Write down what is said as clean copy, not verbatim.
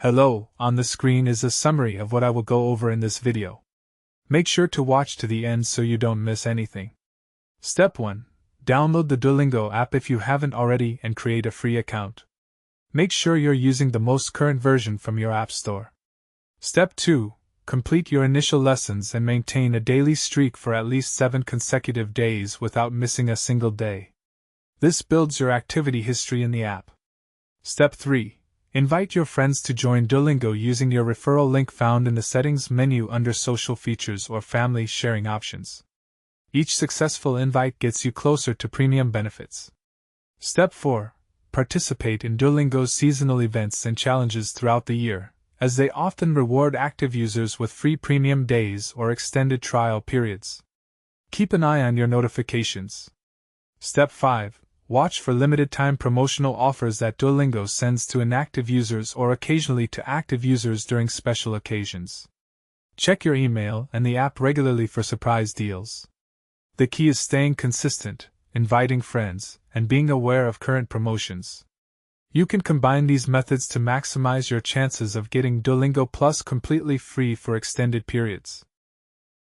Hello, on the screen is a summary of what I will go over in this video. Make sure to watch to the end so you don't miss anything. Step 1. Download the Duolingo app if you haven't already and create a free account. Make sure you're using the most current version from your app store. Step 2. Complete your initial lessons and maintain a daily streak for at least 7 consecutive days without missing a single day. This builds your activity history in the app. Step 3. Invite your friends to join Duolingo using your referral link found in the settings menu under social features or family sharing options. Each successful invite gets you closer to premium benefits. Step 4. Participate in Duolingo's seasonal events and challenges throughout the year, as they often reward active users with free premium days or extended trial periods. Keep an eye on your notifications. Step 5. Watch for limited-time promotional offers that Duolingo sends to inactive users or occasionally to active users during special occasions. Check your email and the app regularly for surprise deals. The key is staying consistent, inviting friends, and being aware of current promotions. You can combine these methods to maximize your chances of getting Duolingo Plus completely free for extended periods.